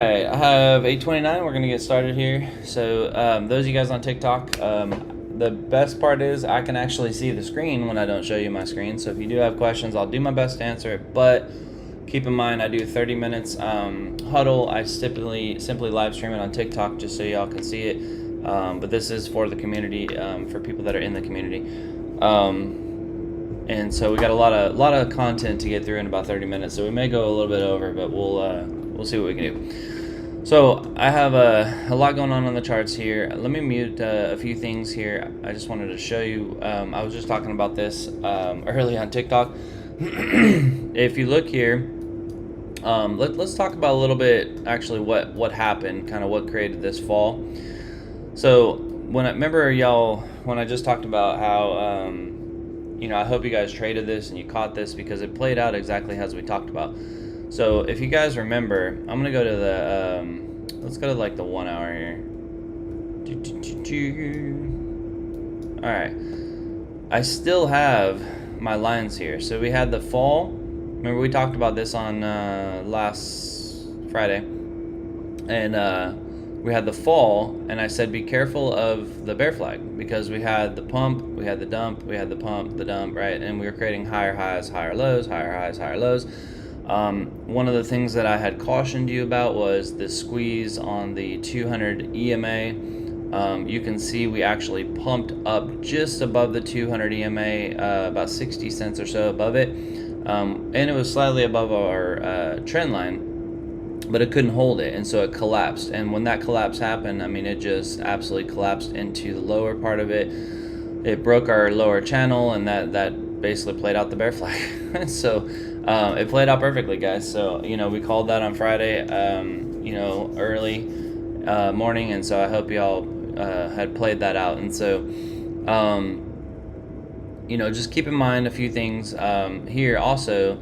Alright, I have 8:29. We're gonna get started here. So, those of you guys on TikTok, the best part is I can actually see the screen when I don't show you my screen. So if you do have questions, I'll do my best to answer it. But keep in mind, I do 30 minutes huddle. I simply live stream it on TikTok just so y'all can see it. But this is for the community, for people that are in the community. And so we got a lot of content to get through in about 30 minutes. So we may go a little bit over, but we'll see what we can do. So I have a lot going on the charts here. Let me mute a few things here. I just wanted to show you. I was just talking about this early on TikTok. If you look here, let's talk about a little bit actually what happened, kind of what created this fall. So when I just talked about how I hope you guys traded this and you caught this because it played out exactly as we talked about. So if you guys remember, I'm gonna go to the let's go to like the 1 hour here. All right, I still have my lines here. So we had the fall. Remember we talked about this on last Friday, and we had the fall, and I said be careful of the bear flag because we had the pump, we had the dump, we had the pump, the dump, right? And we were creating higher highs, higher lows, higher highs, higher lows. One of the things that I had cautioned you about was the squeeze on the 200 EMA. You can see we actually pumped up just above the 200 EMA, about 60 cents or so above it. And it was slightly above our trend line, but it couldn't hold it, and so it collapsed. And when that collapse happened, I mean, it just absolutely collapsed into the lower part of it. It broke our lower channel, and that basically played out the bear flag. So it played out perfectly, guys. So we called that on Friday, early morning, and so I hope y'all had played that out. And so just keep in mind a few things here. Also,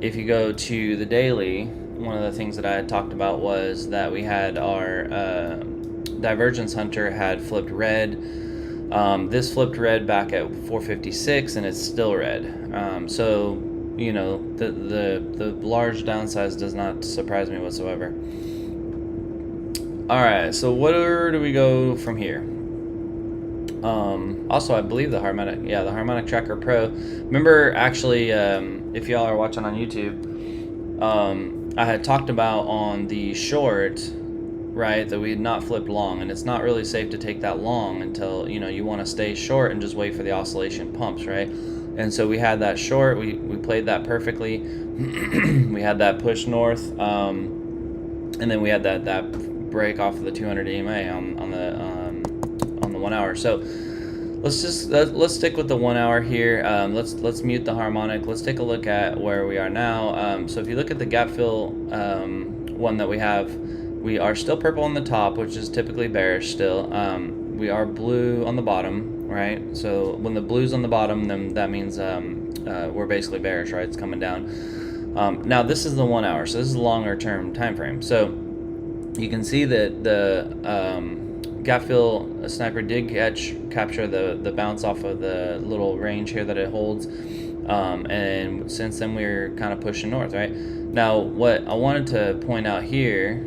if you go to the daily, one of the things that I had talked about was that we had our divergence hunter had flipped red. This flipped red back at 456, and it's still red. So the large downsize does not surprise me whatsoever. All right, so where do we go from here? Also, I believe the Harmonic Tracker Pro. Remember, actually, if y'all are watching on YouTube, I had talked about on the short, right, that we had not flipped long, and it's not really safe to take that long until you want to stay short and just wait for the oscillation pumps, right? And so we had that short. We played that perfectly. We had that push north, and then we had that break off of the 200 EMA on the 1 hour. So let's stick with the 1 hour here. Let's mute the harmonic. Let's take a look at where we are now. So if you look at the gap fill one that we have, we are still purple on the top, which is typically bearish still. We are blue on the bottom, right? So when the blue's on the bottom, then that means we're basically bearish, right? It's coming down. Now this is the 1 hour, so this is a longer term time frame. So you can see that the gap fill sniper did capture the bounce off of the little range here that it holds, and since then we're kind of pushing north, right? Now what I wanted to point out here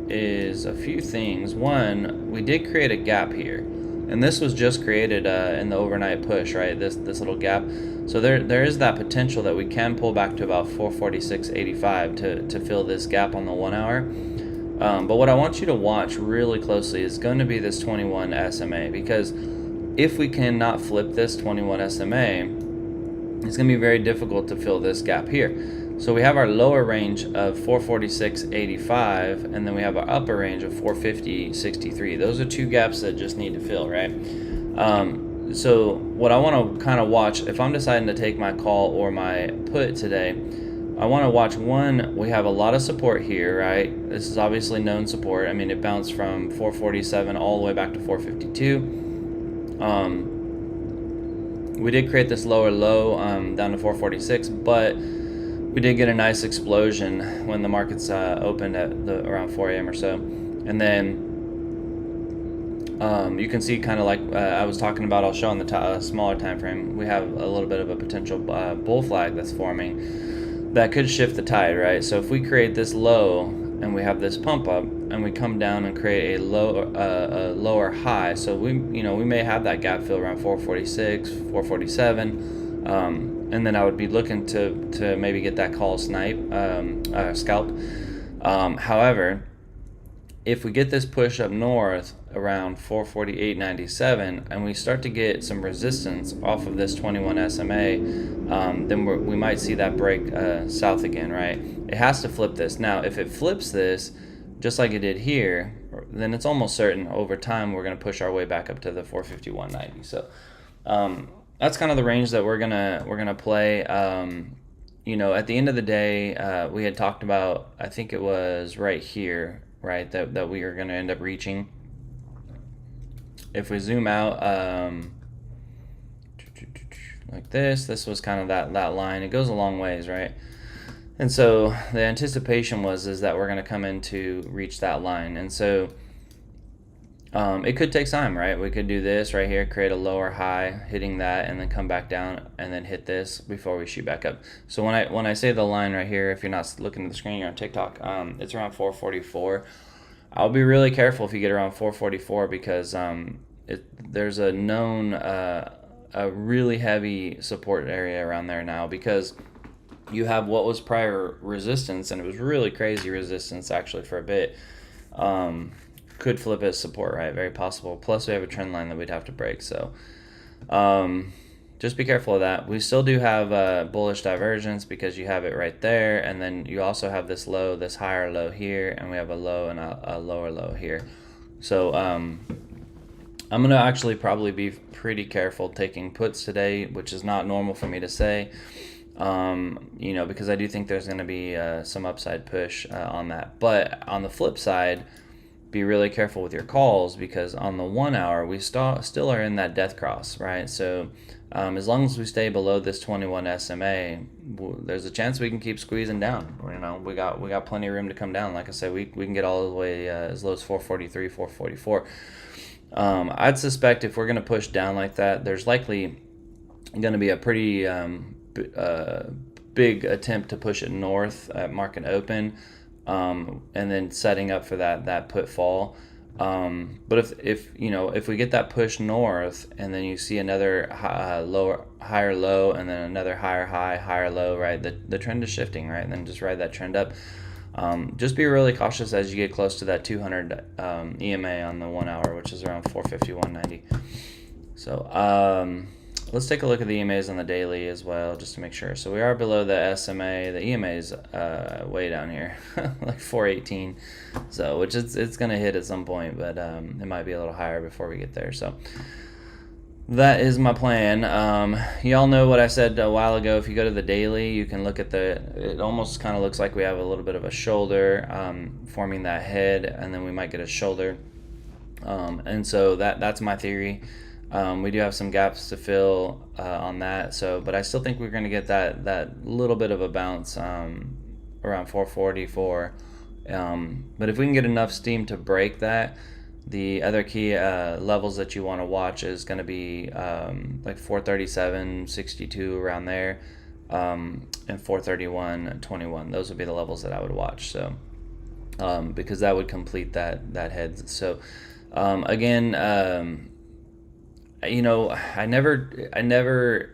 is a few things. One, we did create a gap here, and this was just created in the overnight push, right? This little gap. So there is that potential that we can pull back to about 446.85 to fill this gap on the 1 hour. But what I want you to watch really closely is going to be this 21 SMA, because if we cannot flip this 21 SMA, it's going to be very difficult to fill this gap here. So we have our lower range of 446.85, and then we have our upper range of 450.63. Those are two gaps that just need to fill, right? So what I want to kind of watch, if I'm deciding to take my call or my put today, I want to watch, one, we have a lot of support here, right? This is obviously known support. I mean, it bounced from 447 all the way back to 452. We did create this lower low down to 446, but we did get a nice explosion when the markets opened at around 4 a.m. or so. And then you can see, kind of like I was talking about, I'll show on the smaller time frame, we have a little bit of a potential bull flag that's forming that could shift the tide, right? So if we create this low and we have this pump up, and we come down and create a lower high. So we may have that gap fill around 446, 447, and then I would be looking to maybe get that call scalp. However, if we get this push up north around 448.97 and we start to get some resistance off of this 21 SMA, then we might see that break south again, right? It has to flip this. Now, if it flips this, just like it did here, then it's almost certain over time we're going to push our way back up to the 451.90. So that's kind of the range that we're gonna play. At the end of the day, we had talked about, I think it was right here, right, that we are going to end up reaching. If we zoom out like this was kind of that line. It goes a long ways, right? And so the anticipation is that we're going to come in to reach that line. And so it could take time, right? We could do this right here, create a lower high, hitting that, and then come back down and then hit this before we shoot back up. So when I say the line right here, if you're not looking at the screen, you're on TikTok, it's around 444. I'll be really careful if you get around 444 because there's a known a really heavy support area around there now, because you have what was prior resistance, and it was really crazy resistance actually for a bit. Could flip as support, right? Very possible. Plus we have a trend line that we'd have to break. So just be careful of that. We still do have bullish divergence because you have it right there, and then you also have this low, this higher low here, and we have a low and a lower low here. So I'm gonna actually probably be pretty careful taking puts today, which is not normal for me to say, because I do think there's gonna be some upside push on that. But on the flip side, be really careful with your calls, because on the 1 hour we still are in that death cross, right? So as long as we stay below this 21 SMA, there's a chance we can keep squeezing down. We got plenty of room to come down. Like I said, we can get all the way as low as 443, 444. I'd suspect if we're going to push down like that, there's likely going to be a pretty big attempt to push it north at market open. And then setting up for that put fall. But if we get that push north and then you see another higher low and then another higher high, higher low, right? The trend is shifting, right? And then just ride that trend up. Just be really cautious as you get close to that 200 EMA on the 1 hour, which is around 451.90. So let's take a look at the EMAs on the daily as well, just to make sure. So we are below the SMA. The EMA is way down here, like 418. So which it's going to hit at some point, but it might be a little higher before we get there. So that is my plan. Y'all know what I said a while ago. If you go to the daily, you can look at it almost kind of looks like we have a little bit of a shoulder forming that head, and then we might get a shoulder. And so that's my theory. We do have some gaps to fill on that, but I still think we're going to get that little bit of a bounce around 444. But if we can get enough steam to break that, the other key levels that you want to watch is going to be like 437, 62 around there, and 431, 21. Those would be the levels that I would watch. So because that would complete that head. So again. I never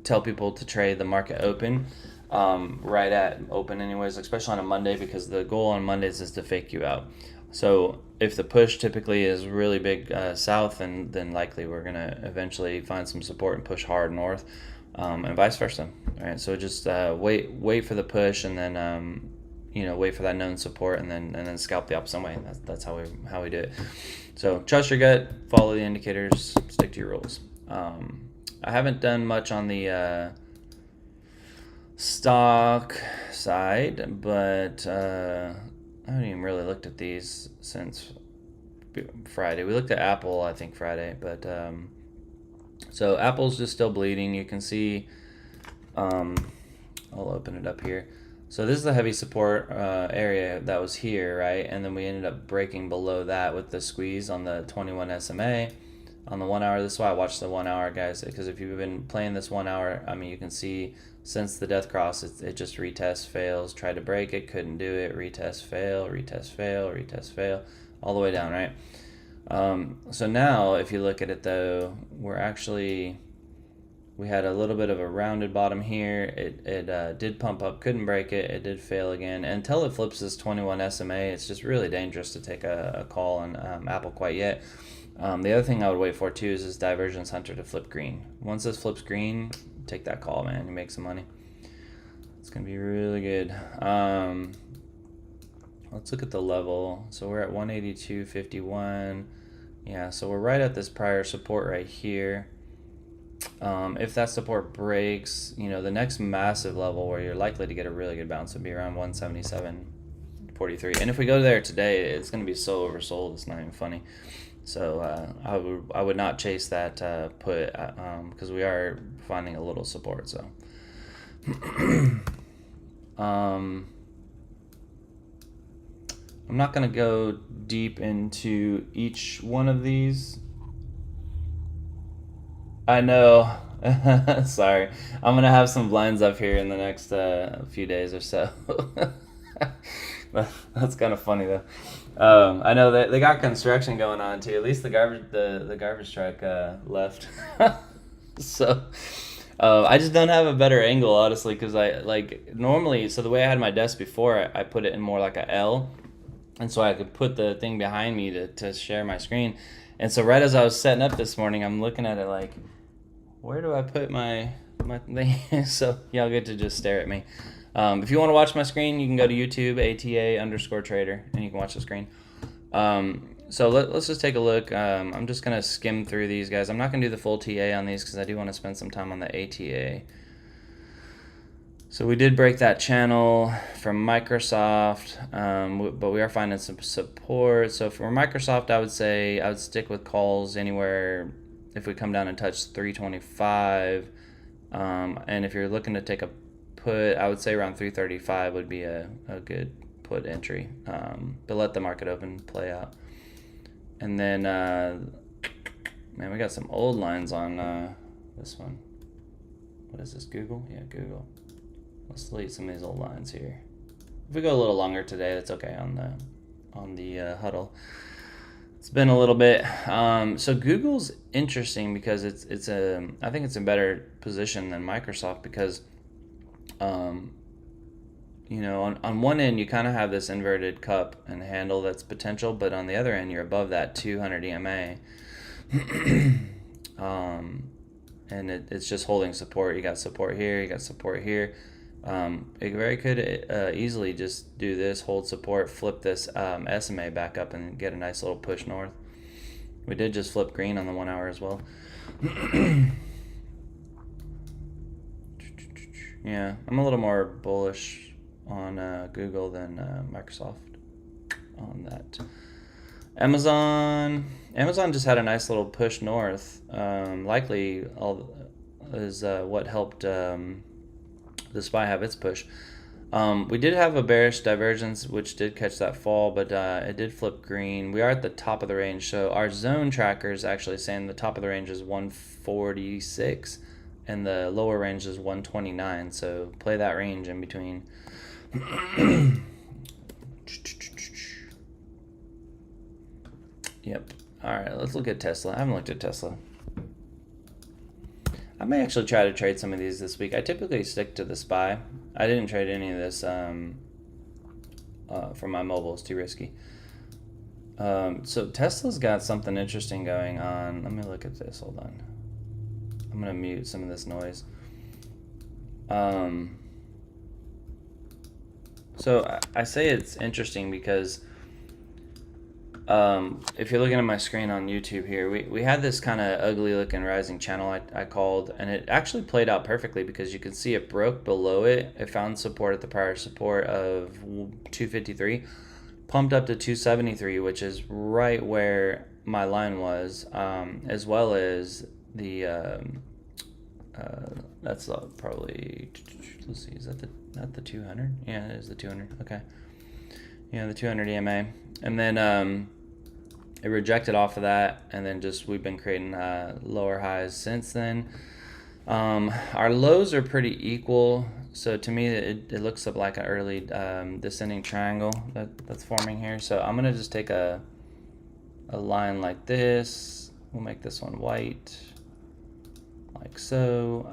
tell people to trade the market open, right at open anyways, especially on a Monday, because the goal on Mondays is to fake you out. So if the push typically is really big south, then likely we're going to eventually find some support and push hard north, and vice versa. All right, so just wait for the push, and then wait for that known support, and then scalp the opposite way. That's how we do it. So trust your gut, follow the indicators, stick to your rules. I haven't done much on the stock side, but I haven't even really looked at these since Friday. We looked at Apple, I think, Friday, but so Apple's just still bleeding. You can see, I'll open it up here. So this is the heavy support area that was here, right? And then we ended up breaking below that with the squeeze on the 21 SMA. on the 1 hour. This is why I watch the 1 hour, guys, because if you've been playing this 1 hour, I mean, you can see since the death cross, it just retests, fails, tried to break it, couldn't do it, retest, fail, retest, fail, retest, fail, all the way down, right? So now, if you look at it though, we had a little bit of a rounded bottom here. It did pump up, couldn't break it. It did fail again. Until it flips this 21 SMA, it's just really dangerous to take a call on Apple quite yet. The other thing I would wait for too is this Divergence Hunter to flip green. Once this flips green, take that call, man. You make some money. It's going to be really good. Let's look at the level. So we're at 182.51. Yeah, so we're right at this prior support right here. If that support breaks, the next massive level where you're likely to get a really good bounce would be around 177.43. And if we go there today, it's going to be so oversold, it's not even funny. So I would not chase that put because we are finding a little support. So I'm not going to go deep into each one of these. I know. Sorry. I'm going to have some blinds up here in the next few days or so. That's kind of funny, though. I know that they got construction going on, too. At least the garbage truck left. So I just don't have a better angle, honestly, because normally, so the way I had my desk before, I put it in more like a L. And so I could put the thing behind me to share my screen. And so right as I was setting up this morning, I'm looking at it like, where do I put my thing? So y'all get to just stare at me. If you want to watch my screen, you can go to YouTube, ATA_trader, and you can watch the screen. So let's just take a look. I'm just going to skim through these guys. I'm not going to do the full TA on these because I do want to spend some time on the ATA. So we did break that channel from Microsoft, but we are finding some support. So for Microsoft, I would say I would stick with calls anywhere if we come down and touch 325. And if you're looking to take a put, I would say around 335 would be a good put entry. But let the market open play out. And then, man, we got some old lines on this one. What is this, Google? Yeah, Google. Let's delete some of these old lines here. If we go a little longer today, that's okay on the huddle. It's been a little bit. So Google's interesting because I think it's in better position than Microsoft because, on one end you kind of have this inverted cup and handle that's potential, but on the other end you're above that 200 EMA. And it's just holding support. You got support here, you got support here. It very could easily just do this, hold support, flip this SMA back up and get a nice little push north. We did just flip green on the 1 hour as well. Yeah, I'm a little more bullish on Google than Microsoft on that. Amazon just had a nice little push north. Likely is what helped the SPY have its push. We did have a bearish divergence, which did catch that fall, but it did flip green. We are at the top of the range, so our zone tracker is actually saying the top of the range is 146, and the lower range is 129. So play that range in between. Yep. All right, let's look at Tesla. I haven't looked at Tesla. I may actually try to trade some of these this week. I typically stick to the SPY. I didn't trade any of this for my mobile. It's too risky. So Tesla's got something interesting going on. Let me look at this. Hold on. I'm going to mute some of this noise. So I say it's interesting because if you're looking at my screen on YouTube here, we had this kind of ugly looking rising channel I called, and it actually played out perfectly because you can see it broke below it. It found support at the prior support of 253, pumped up to 273, which is right where my line was, as well as the that's probably, let's see, is that the 200? Yeah, it is the 200. Okay. Yeah, the 200 EMA. And then It rejected off of that, and then just we've been creating lower highs since then. Our lows are pretty equal, so to me it looks up like an early descending triangle that's forming here. So I'm gonna just take a line like this. We'll make this one white, like so.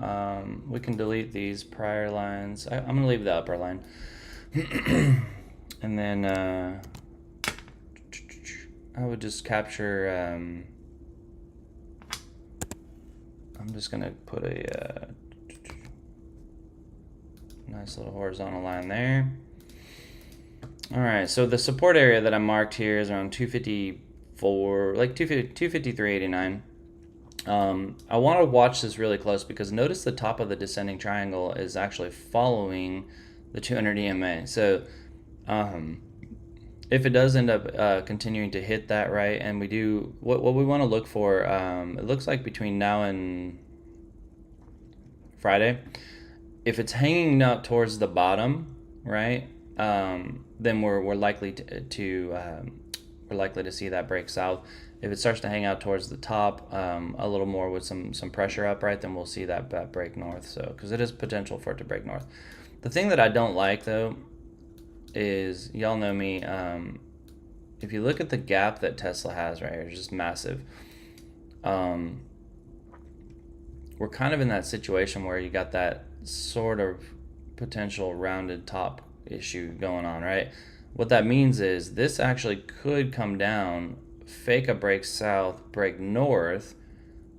We can delete these prior lines. I'm gonna leave the upper line. And then I would just capture, I'm just gonna put a nice little horizontal line there. All right, so the support area that I marked here is around 254, like 253.89. I want to watch this really close because notice the top of the descending triangle is actually following the 200 EMA. So if it does end up continuing to hit that, right, and we do what we want to look for, it looks like between now and Friday, if it's hanging up towards the bottom, right, then we're likely to see that break south. If it starts to hang out towards the top a little more with some pressure up, right, then we'll see that break north. So because it is potential for it to break north. The thing that I don't like though is, y'all know me, if you look at the gap that Tesla has right here, it's just massive. We're kind of in that situation where you got that sort of potential rounded top issue going on, right? What that means is this actually could come down, fake a break south, break north,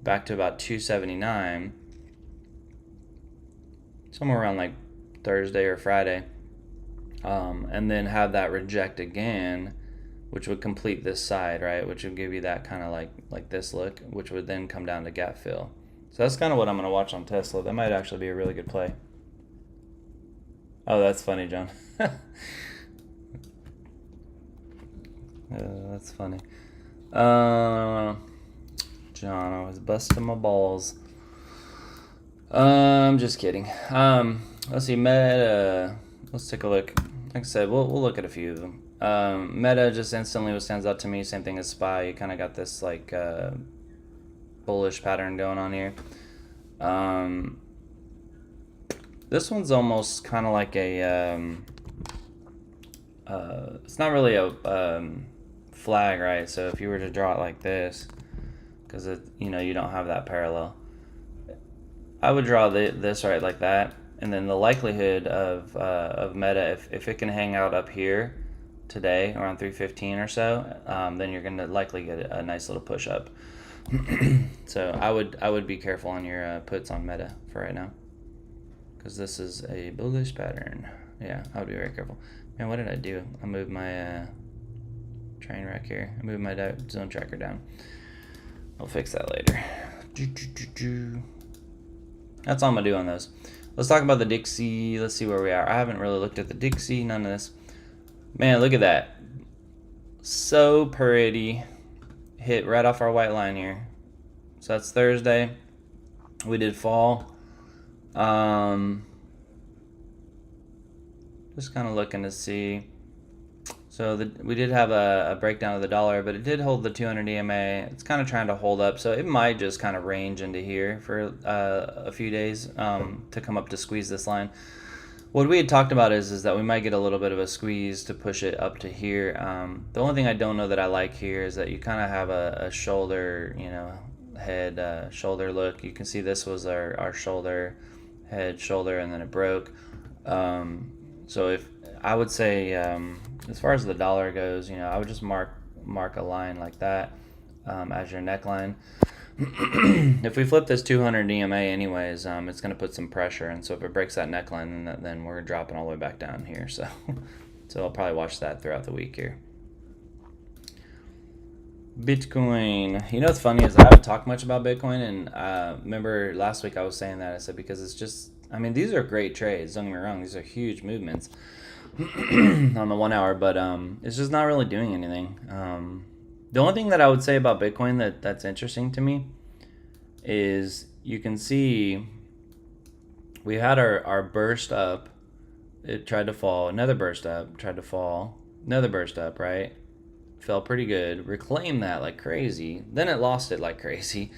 back to about 279, somewhere around like Thursday or Friday, and then have that reject again, which would complete this side, right? Which would give you that kind of like this look, which would then come down to gap fill. So that's kind of what I'm going to watch on Tesla. That might actually be a really good play. Oh, that's funny, John. That's funny. John, I was busting my balls. I'm just kidding. Let's see, Meta. Let's take a look. Like I said, we'll look at a few of them. Meta just instantly what stands out to me. Same thing as SPY. You kind of got this like bullish pattern going on here. This one's almost kind of like a. It's not really a flag, right? So if you were to draw it like this, because you don't have that parallel, I would draw this right like that, and then the likelihood of Meta, if it can hang out up here today around 315 or so, then you're going to likely get a nice little push up. So I would be careful on your puts on Meta for right now, because this is a bullish pattern. Yeah, I would be very careful. Man, what did I do? I moved my train wreck here. I moved my zone tracker down. I'll fix that later. That's all I'm gonna do on those. Let's talk about the Dixie. Let's see where we are. I haven't really looked at the Dixie. None of this. Man, look at that. So pretty. Hit right off our white line here. So that's Thursday. We did fall. Just kind of looking to see. So we did have a breakdown of the dollar, but it did hold the 200 EMA. It's kind of trying to hold up, so it might just kind of range into here for a few days to come up to squeeze this line. What we had talked about is that we might get a little bit of a squeeze to push it up to here. The only thing I don't know that I like here is that you kind of have a shoulder, head, shoulder look. You can see this was our shoulder, head, shoulder, and then it broke. So if I would say, as far as the dollar goes, I would just mark a line like that as your neckline. If we flip this 200 EMA anyways, it's going to put some pressure, and so if it breaks that neckline, then we're dropping all the way back down here. So I'll probably watch that throughout the week here. Bitcoin. What's funny is I haven't talked much about Bitcoin, and remember last week I was saying that. I said because it's just, these are great trades, don't get me wrong, these are huge movements on the 1 hour, but it's just not really doing anything. The only thing that I would say about Bitcoin that's interesting to me is you can see we had our burst up, it tried to fall, another burst up, tried to fall, another burst up, right? fell pretty good, reclaimed that like crazy, then it lost it like crazy.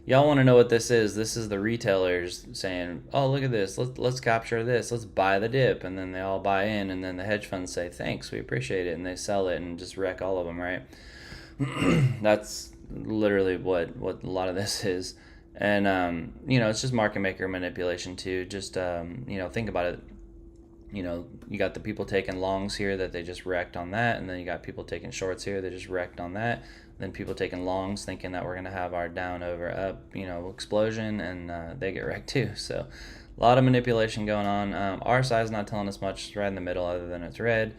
Y'all want to know what this is? This is the retailers saying, "Oh, look at this. Let's capture this. Let's buy the dip." And then they all buy in, and then the hedge funds say, "Thanks, we appreciate it," and they sell it and just wreck all of them, right? That's literally what a lot of this is. And it's just market maker manipulation too. Just think about it. You got the people taking longs here that they just wrecked on that, and then you got people taking shorts here that just wrecked on that. Then people taking longs thinking that we're gonna have our down over up, explosion, and they get wrecked too. So a lot of manipulation going on. RSI is not telling us much. It's right in the middle, other than it's red.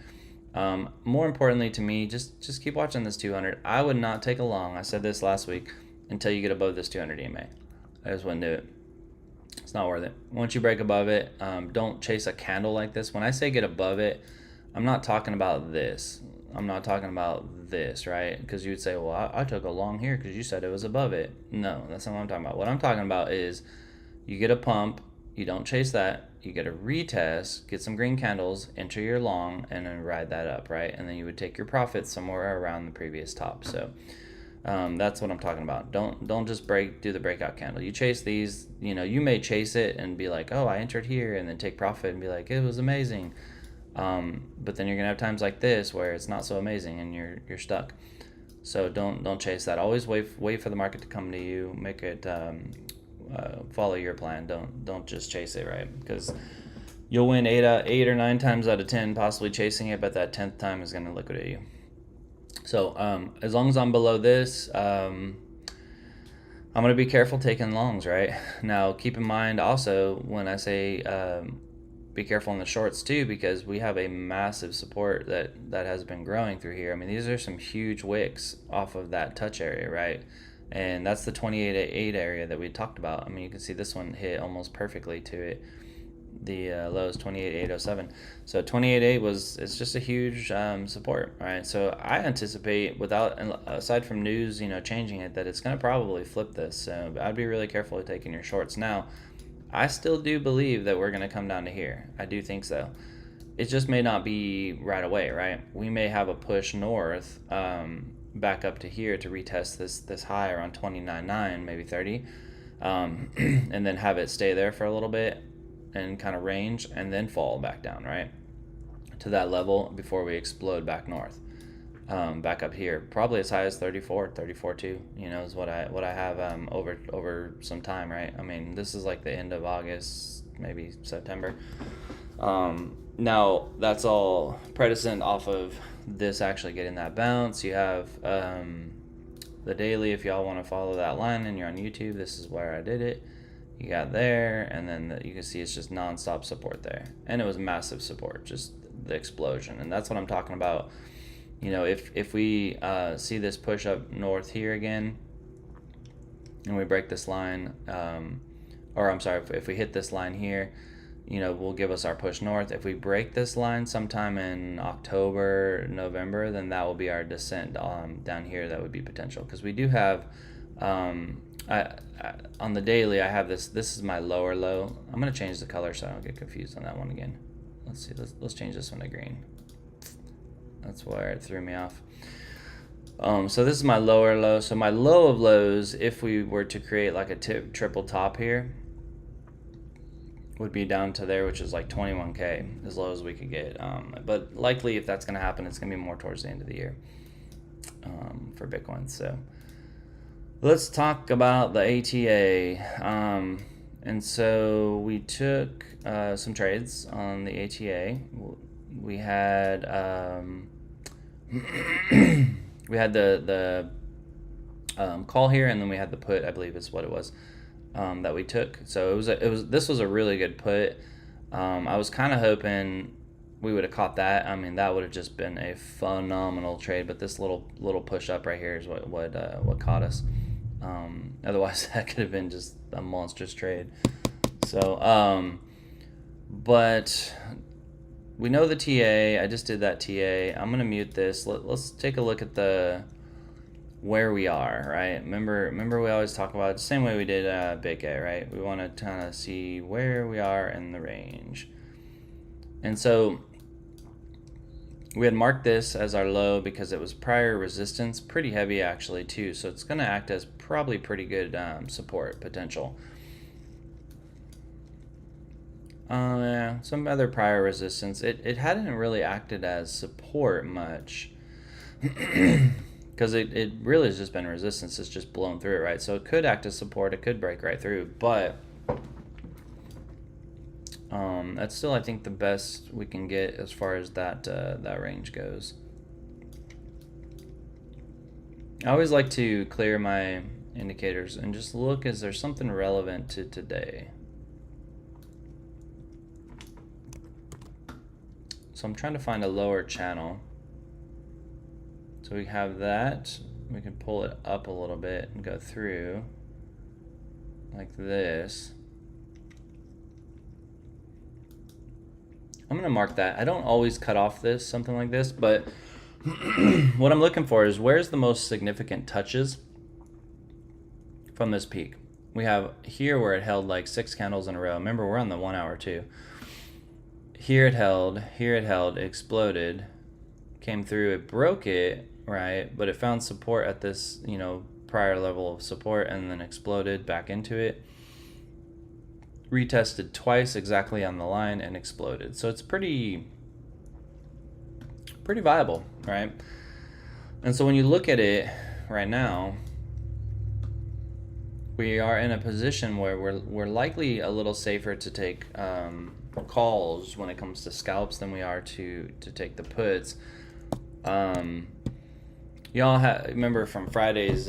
More importantly to me, just keep watching this 200. I would not take a long. I said this last week, until you get above this 200 EMA. I just wouldn't do it. It's not worth it. Once you break above it, don't chase a candle like this. When I say get above it, I'm not talking about this. I'm not talking about this, right? Because you would say, well, I took a long here because you said it was above it. No, that's not what I'm talking about. What I'm talking about is you get a pump, you don't chase that, you get a retest, get some green candles, enter your long, and then ride that up, right? And then you would take your profits somewhere around the previous top. So that's what I'm talking about. Don't just do the breakout candle. You chase these, you may chase it and be like, oh, I entered here, and then take profit and be like, it was amazing. But then you're gonna have times like this where it's not so amazing and you're stuck. So don't chase that. Always wait for the market to come to you. Make it follow your plan. Don't just chase it, right? Because you'll win 8 or 9 times out of 10 possibly chasing it, but that 10th time is gonna liquidate you. So as long as I'm below this, I'm going to be careful taking longs, right? Now, keep in mind also when I say be careful in the shorts too, because we have a massive support that has been growing through here. I mean, these are some huge wicks off of that touch area, right? And that's the 28.8 area that we talked about. I mean, you can see this one hit almost perfectly to it. The low is 28.807. So 28.8 it's just a huge support, right? So I anticipate, aside from news, changing it, that it's going to probably flip this. So I'd be really careful with taking your shorts. Now, I still do believe that we're going to come down to here. I do think so. It just may not be right away, right? We may have a push north back up to here to retest this high around 29.9, maybe 30, and then have it stay there for a little bit and kind of range, and then fall back down, right, to that level before we explode back north, back up here, probably as high as 34.2, is what I have over some time, right? I mean, this is like the end of August, maybe September. Now that's all predicent off of this actually getting that bounce. You have the daily, if y'all want to follow that line and you're on YouTube, this is where I did it. You got there, and then you can see it's just non-stop support there, and it was massive support, just the explosion. And that's what I'm talking about. If we see this push up north here again, and we break this line, or I'm sorry, if we hit this line here, will give us our push north. If we break this line sometime in October, November, then that will be our descent down here. That would be potential, because we do have on the daily, I have this is my lower low. I'm going to change the color so I don't get confused on that one again. Let's see, let's change this one to green. That's where it threw me off. So this is my lower low. So my low of lows, if we were to create like a triple top here, would be down to there, which is like 21K, as low as we could get. But likely, if that's going to happen, it's going to be more towards the end of the year for Bitcoin. So let's talk about the ATA. And so we took some trades on the ATA. We had we had the call here, and then we had the put, I believe is what it was, that we took. So this was a really good put. I was kind of hoping we would have caught that. I mean, that would have just been a phenomenal trade. But this little push up right here is what caught us. Otherwise, that could have been just a monstrous trade. So, but we know the TA. I just did that TA. I'm gonna mute this. Let's take a look at where we are, right? Remember we always talk about it the same way we did BitGet, right? We want to kind of see where we are in the range. And so We had marked this as our low because it was prior resistance, pretty heavy actually too, so it's going to act as probably pretty good support potential. Yeah, some other prior resistance. It hadn't really acted as support much because it really has just been resistance. It's just blown through it, right? So it could act as support. It could break right through, but that's still, I think, the best we can get as far as that range goes. I always like to clear my indicators and just look, is there something relevant to today? So I'm trying to find a lower channel. So we have that. We can pull it up a little bit and go through like this. I'm gonna mark that. I don't always cut off something like this, but what I'm looking for is where's the most significant touches from this peak. We have here where it held like 6 candles in a row. Remember, we're on the 1 hour too. Here it held, it exploded, came through, it broke it, right? But it found support at this, prior level of support and then exploded back into it. Retested twice exactly on the line and exploded. So it's pretty viable, right? And so when you look at it right now, we are in a position where we're likely a little safer to take calls when it comes to scalps than we are to take the puts. Y'all remember from Friday's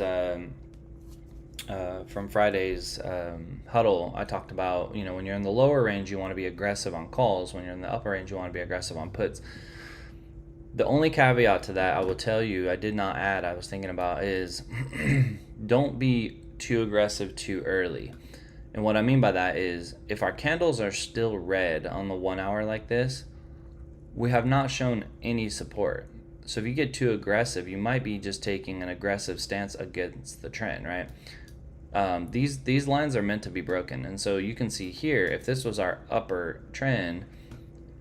huddle, I talked about, when you're in the lower range, you want to be aggressive on calls. When you're in the upper range, you want to be aggressive on puts. The only caveat to that I will tell you, I did not add, I was thinking about, is don't be too aggressive too early. And what I mean by that is, if our candles are still red on the 1 hour like this, we have not shown any support. So if you get too aggressive, you might be just taking an aggressive stance against the trend, right? These lines are meant to be broken, and so you can see here, if this was our upper trend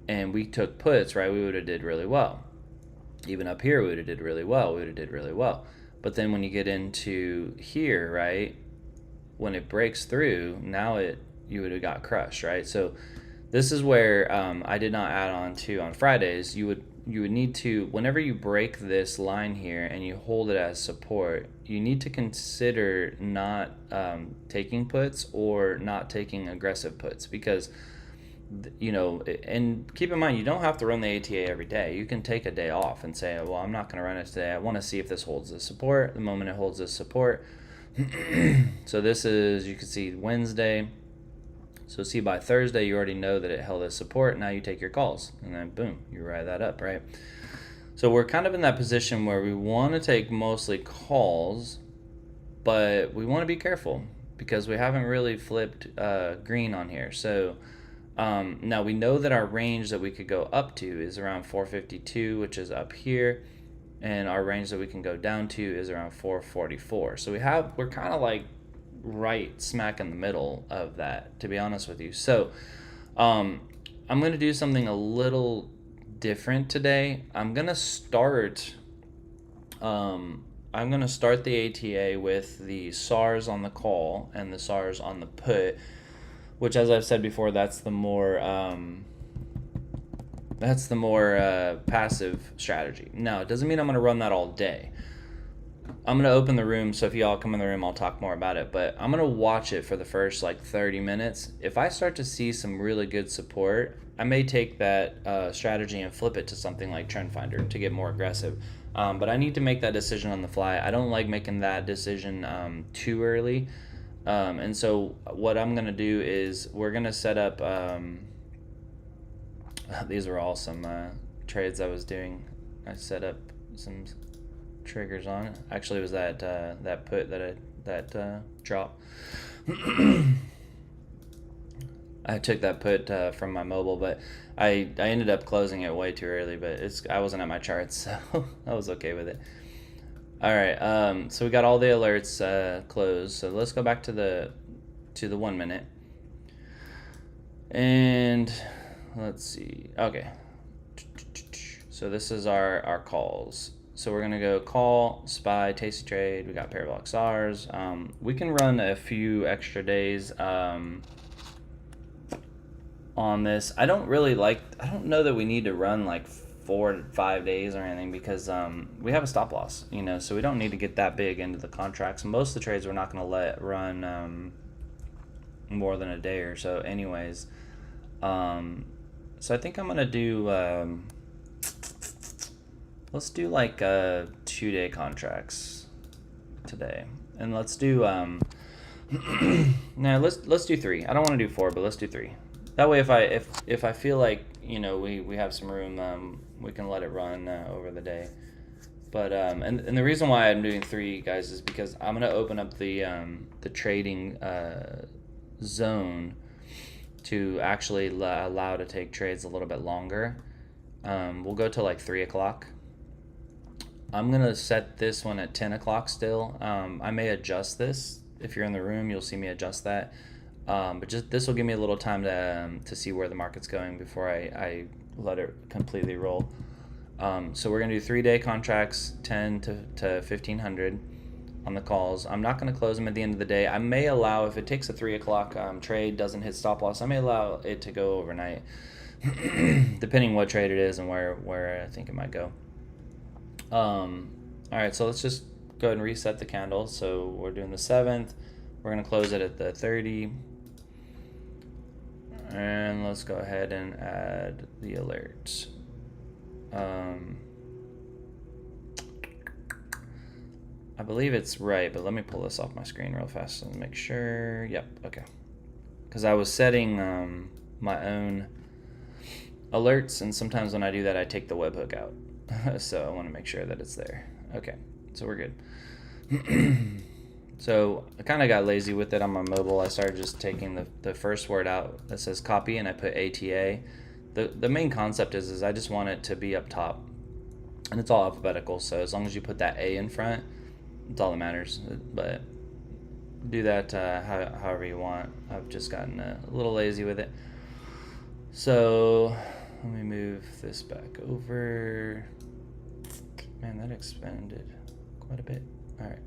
and we took puts, right, we would have did really well. Even up here, we would have did really well. But then when you get into here, right, when it breaks through, now you would have got crushed, right? So this is where I did not add on Fridays. You would need to, whenever you break this line here and you hold it as support, you need to consider not taking puts or not taking aggressive puts, because and keep in mind, you don't have to run the ATA every day. You can take a day off and say, well, I'm not going to run it today. I want to see if this holds the support. The moment it holds this support, so this is, you can see Wednesday. So see, by Thursday, you already know that it held as support. Now you take your calls, and then boom, you ride that up, right? So we're kind of in that position where we want to take mostly calls, but we want to be careful because we haven't really flipped green on here. So now we know that our range that we could go up to is around 452, which is up here, and our range that we can go down to is around 444. So we're kind of like right smack in the middle of that, to be honest with you. So I'm going to do something a little different today. I'm going to start the ATA with the SARS on the call and the SARS on the put, which, as I've said before, that's the more passive strategy. Now, it doesn't mean I'm going to run that all day. I'm going to open the room, so if y'all come in the room, I'll talk more about it. But I'm going to watch it for the first 30 minutes. If I start to see some really good support, I may take that strategy and flip it to something like Trend Finder to get more aggressive. But I need to make that decision on the fly. I don't like making that decision too early. And so what I'm going to do is we're going to set up... these were all some trades I was doing. I set up some triggers on it. Actually, it was that put that drop. I took that put from my mobile, but I ended up closing it way too early. But I wasn't at my charts, so I was okay with it. All right. So we got all the alerts closed. So let's go back to the 1 minute, and let's see. Okay. So this is our calls. So we're gonna go call, SPY, tasty trade. We got Parabolic SARS. We can run a few extra days on this. I don't know that we need to run like 4 to 5 days or anything, because we have a stop loss, you know, so we don't need to get that big into the contracts. Most of the trades we're not going to let run more than a day or so anyways. So I think I'm going to do let's do like 2-day contracts today, and let's do no, let's do 3. I don't want to do 4, but let's do 3. That way, if I feel like, you know, we have some room, we can let it run over the day. But and the reason why I'm doing 3, guys, is because I'm gonna open up the trading zone to actually allow to take trades a little bit longer. We'll go to like 3 o'clock. I'm gonna set this one at 10 o'clock still. I may adjust this. If you're in the room, you'll see me adjust that. But just this will give me a little time to see where the market's going before I let it completely roll. So we're gonna do 3-day contracts, 10 to 1500 on the calls. I'm not gonna close them at the end of the day. I may allow, if it takes a 3 o'clock trade, doesn't hit stop loss, I may allow it to go overnight, depending what trade it is and where I think it might go. All right, so let's just go ahead and reset the candle. So we're doing the 7th. We're gonna close it at the 30. And let's go ahead and add the alerts. I believe it's right, but let me pull this off my screen real fast and make sure. Yep, okay. Because I was setting my own alerts, and sometimes when I do that, I take the webhook out. So I want to make sure that it's there. Okay, so we're good. So I kind of got lazy with it on my mobile. I started just taking the first word out that says copy, and I put ATA. The main concept is I just want it to be up top, and it's all alphabetical. So as long as you put that A in front, it's all that matters. But do that however you want. I've just gotten a little lazy with it. So let me move this back over. Man, that expanded quite a bit. All right.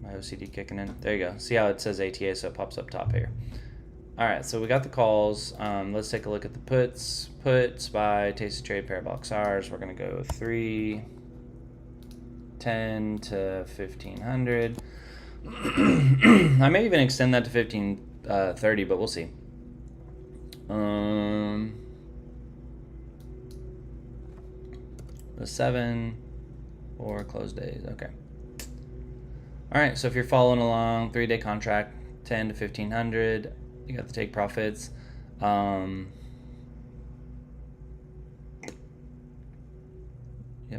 My OCD kicking in. There you go. See how it says ATA, so it pops up top here. All right, so we got the calls. Let's take a look at the puts. Put, SPY, tasty trade, Parabolic SARS. We're gonna go 3, 10 to 1500. I may even extend that to 1530, but we'll see. The 7 or close days. Okay. All right, so if you're following along, 3-day contract, 10 to 1500, you got the take profits. Yep,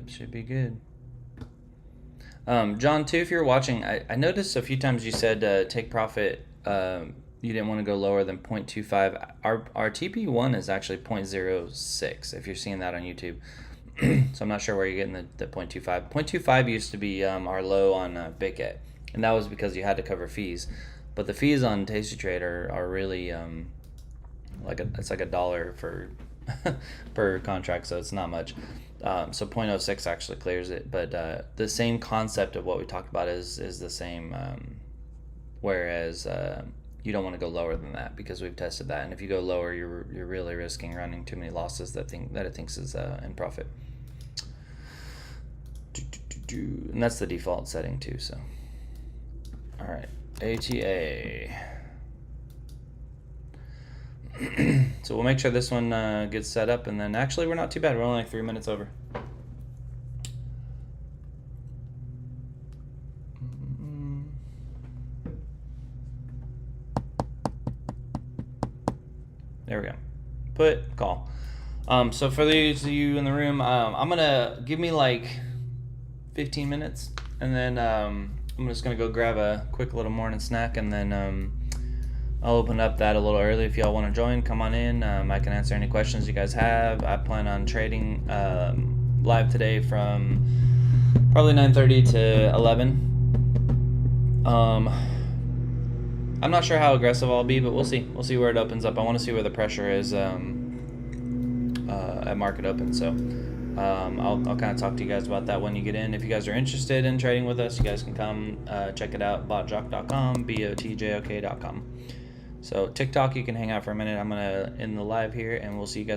should be good. John, too, if you're watching, I noticed a few times you said take profit, you didn't want to go lower than 0.25. Our TP1 is actually 0.06, if you're seeing that on YouTube. So I'm not sure where you're getting the 0.25. 0.25 used to be our low on Bitkit, and that was because you had to cover fees. But the fees on Tasty Trade are really it's like $1 for per contract, so it's not much. So 0.06 actually clears it, but the same concept of what we talked about is the same. Whereas you don't want to go lower than that because we've tested that, and if you go lower, you're really risking running too many losses that it thinks is in profit. And that's the default setting too. So, all right, ATA. So we'll make sure this one gets set up, and then actually we're not too bad. We're only like 3 minutes over. There we go. Put, call. So for those of you in the room, I'm gonna give me like 15 minutes, and then I'm just gonna go grab a quick little morning snack, and then I'll open up that a little early. If y'all want to join, come on in. I can answer any questions you guys have. I plan on trading live today from probably 9:30 to 11. I'm not sure how aggressive I'll be, but we'll see. We'll see where it opens up. I want to see where the pressure is. at market open. So I'll kind of talk to you guys about that when you get in. If you guys are interested in trading with us, you guys can come check it out, botjok.com, botjok.com. So TikTok, you can hang out for a minute. I'm gonna end the live here, and we'll see you guys